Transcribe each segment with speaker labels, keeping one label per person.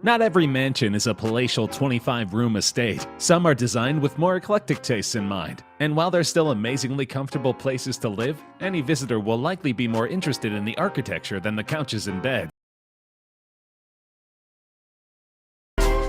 Speaker 1: Not every mansion is a palatial 25-room estate. Some are designed with more eclectic tastes in mind. And while they're still amazingly comfortable places to live, any visitor will likely be more interested in the architecture than the couches and beds.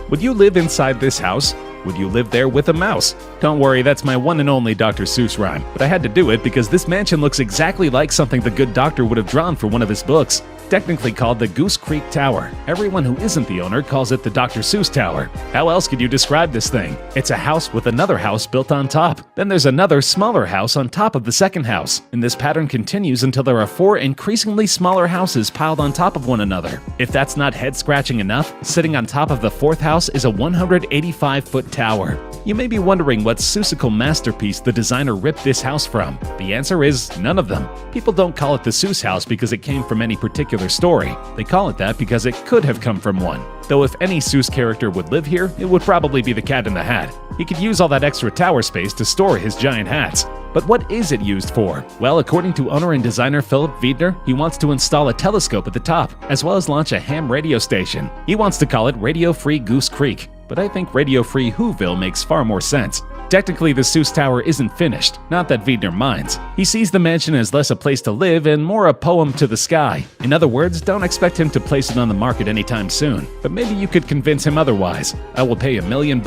Speaker 1: Would you live inside this house? Would you live there with a mouse? Don't worry, that's my one and only Dr. Seuss rhyme, but I had to do it because this mansion looks exactly like something the good doctor would have drawn for one of his books. Technically called the Goose Creek Tower, everyone who isn't the owner calls it the Dr. Seuss Tower. How else could you describe this thing? It's a house with another house built on top. Then there's another smaller house on top of the second house, and this pattern continues until there are 4 increasingly smaller houses piled on top of one another. If that's not head-scratching enough, sitting on top of the 4th house is a 185-foot tower. You may be wondering what Seussical masterpiece the designer ripped this house from. The answer is none of them. People don't call it the Seuss house because it came from any particular story. They call it that because it could have come from one. Though if any Seuss character would live here, it would probably be the Cat in the Hat. He could use all that extra tower space to store his giant hats. But what is it used for? Well, according to owner and designer Philip Wiedner, he wants to install a telescope at the top, as well as launch a ham radio station. He wants to call it Radio Free Goose Creek, but I think Radio Free Whoville makes far more sense. Technically, the Seuss Tower isn't finished, not that Wiedner minds. He sees the mansion as less a place to live and more a poem to the sky. In other words, don't expect him to place it on the market anytime soon, but maybe you could convince him otherwise. I will pay $1 million.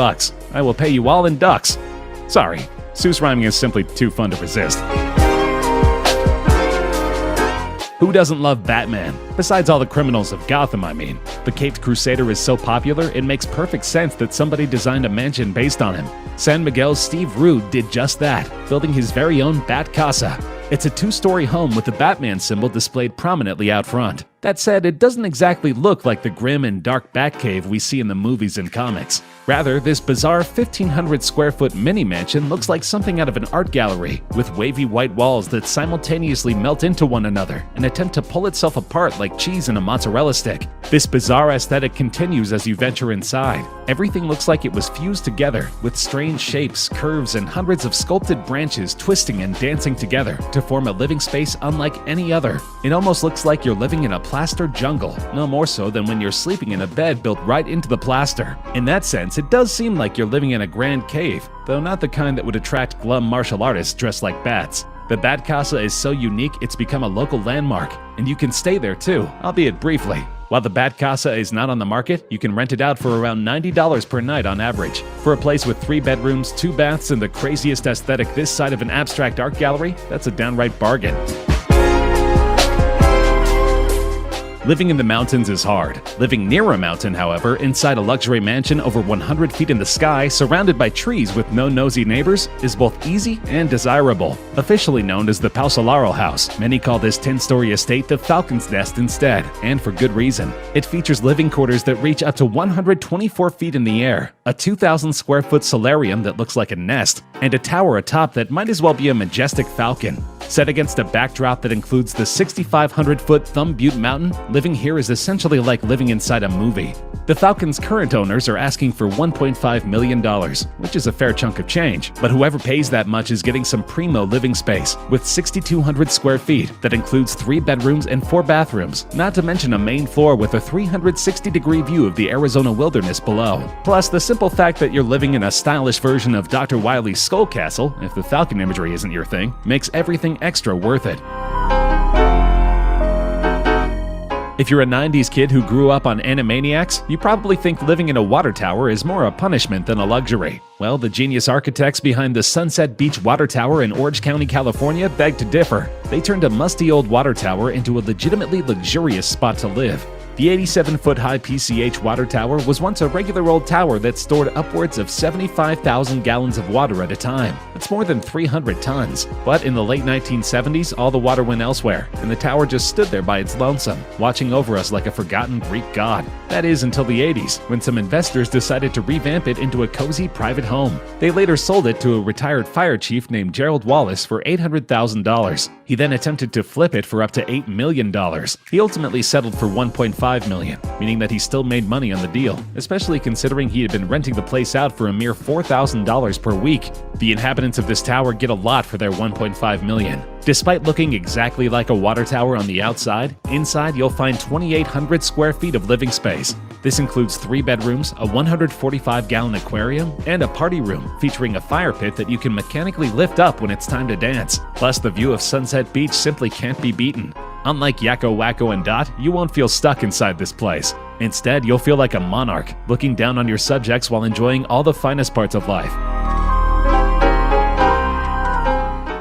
Speaker 1: I will pay you all in ducks. Sorry, Seuss rhyming is simply too fun to resist. Who doesn't love Batman? Besides all the criminals of Gotham, I mean. The Caped Crusader is so popular, it makes perfect sense that somebody designed a mansion based on him. San Miguel's Steve Rude did just that, building his very own Bat Casa. It's a 2-story home with the Batman symbol displayed prominently out front. That said, it doesn't exactly look like the grim and dark Batcave we see in the movies and comics. Rather, this bizarre 1,500-square-foot mini-mansion looks like something out of an art gallery, with wavy white walls that simultaneously melt into one another and attempt to pull itself apart like cheese in a mozzarella stick. This bizarre aesthetic continues as you venture inside. Everything looks like it was fused together, with strange shapes, curves, and hundreds of sculpted branches twisting and dancing together to form a living space unlike any other. It almost looks like you're living in a plaster jungle, no more so than when you're sleeping in a bed built right into the plaster. In that sense, it does seem like you're living in a grand cave, though not the kind that would attract glum martial artists dressed like bats. The Bat Casa is so unique it's become a local landmark, and you can stay there too, albeit briefly. While the Bat Casa is not on the market, you can rent it out for around $90 per night on average. For a place with 3 bedrooms, 2 baths, and the craziest aesthetic this side of an abstract art gallery, that's a downright bargain. Living in the mountains is hard. Living near a mountain, however, inside a luxury mansion over 100 feet in the sky, surrounded by trees with no nosy neighbors, is both easy and desirable. Officially known as the Pau Solaro House, many call this 10-story estate the Falcon's Nest instead, and for good reason. It features living quarters that reach up to 124 feet in the air, a 2,000-square-foot solarium that looks like a nest, and a tower atop that might as well be a majestic falcon. Set against a backdrop that includes the 6,500-foot Thumb Butte Mountain, living here is essentially like living inside a movie. The Falcon's current owners are asking for $1.5 million, which is a fair chunk of change, but whoever pays that much is getting some primo living space, with 6,200 square feet that includes 3 bedrooms and 4 bathrooms, not to mention a main floor with a 360-degree view of the Arizona wilderness below. Plus, the simple fact that you're living in a stylish version of Dr. Wily's Skull Castle, if the Falcon imagery isn't your thing, makes everything extra worth it. If you're a 90s kid who grew up on Animaniacs, you probably think living in a water tower is more a punishment than a luxury. Well, the genius architects behind the Sunset Beach Water Tower in Orange County, California beg to differ. They turned a musty old water tower into a legitimately luxurious spot to live. The 87-foot-high PCH water tower was once a regular old tower that stored upwards of 75,000 gallons of water at a time. That's more than 300 tons. But in the late 1970s, all the water went elsewhere, and the tower just stood there by its lonesome, watching over us like a forgotten Greek god. That is until the 80s, when some investors decided to revamp it into a cozy private home. They later sold it to a retired fire chief named Gerald Wallace for $800,000. He then attempted to flip it for up to $8 million. He ultimately settled for $1.5 million, meaning that he still made money on the deal, especially considering he had been renting the place out for a mere $4,000 per week. The inhabitants of this tower get a lot for their $1.5 million. Despite looking exactly like a water tower on the outside, inside you'll find 2,800 square feet of living space. This includes 3 bedrooms, a 145-gallon aquarium, and a party room featuring a fire pit that you can mechanically lift up when it's time to dance. Plus, the view of Sunset Beach simply can't be beaten. Unlike Yakko, Wacko, and Dot, you won't feel stuck inside this place. Instead, you'll feel like a monarch, looking down on your subjects while enjoying all the finest parts of life.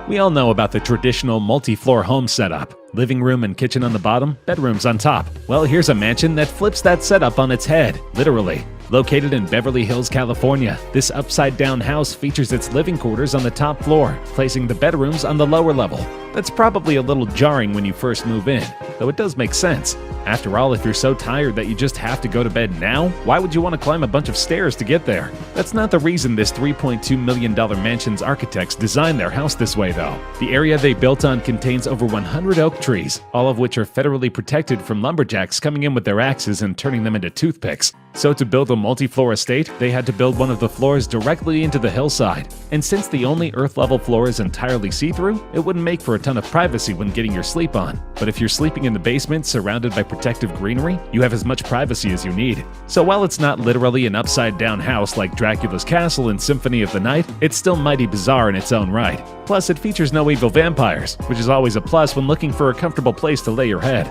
Speaker 1: We all know about the traditional multi-floor home setup. Living room and kitchen on the bottom, bedrooms on top. Well, here's a mansion that flips that setup on its head, literally. Located in Beverly Hills, California, this upside-down house features its living quarters on the top floor, placing the bedrooms on the lower level. That's probably a little jarring when you first move in, though it does make sense. After all, if you're so tired that you just have to go to bed now, why would you want to climb a bunch of stairs to get there? That's not the reason this $3.2 million mansion's architects designed their house this way, though. The area they built on contains over 100 oak trees, all of which are federally protected from lumberjacks coming in with their axes and turning them into toothpicks. So to build a multi-floor estate, they had to build one of the floors directly into the hillside. And since the only earth-level floor is entirely see-through, it wouldn't make for a ton of privacy when getting your sleep on. But if you're sleeping in the basement surrounded by protective greenery, you have as much privacy as you need. So while it's not literally an upside-down house like Dracula's castle in Symphony of the Night, it's still mighty bizarre in its own right. Plus, it features no evil vampires, which is always a plus when looking for a comfortable place to lay your head.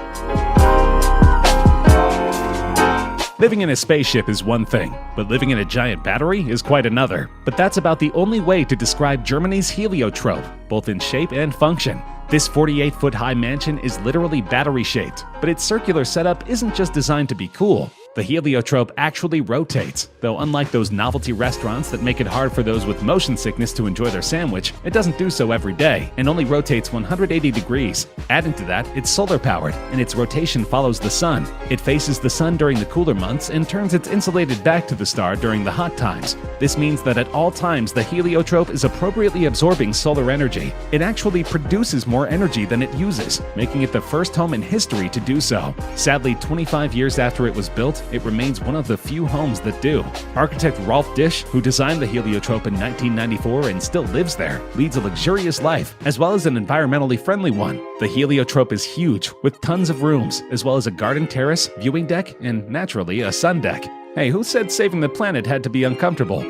Speaker 1: Living in a spaceship is one thing, but living in a giant battery is quite another. But that's about the only way to describe Germany's heliotrope, both in shape and function. This 48-foot-high mansion is literally battery-shaped, but its circular setup isn't just designed to be cool. The heliotrope actually rotates, though unlike those novelty restaurants that make it hard for those with motion sickness to enjoy their sandwich, it doesn't do so every day and only rotates 180 degrees. Adding to that, it's solar-powered, and its rotation follows the sun. It faces the sun during the cooler months and turns its insulated back to the star during the hot times. This means that at all times, the heliotrope is appropriately absorbing solar energy. It actually produces more energy than it uses, making it the first home in history to do so. Sadly, 25 years after it was built, it remains one of the few homes that do. Architect Rolf Dish, who designed the heliotrope in 1994 and still lives there, leads a luxurious life, as well as an environmentally friendly one. The heliotrope is huge, with tons of rooms, as well as a garden terrace, viewing deck, and naturally, a sun deck. Hey, who said saving the planet had to be uncomfortable?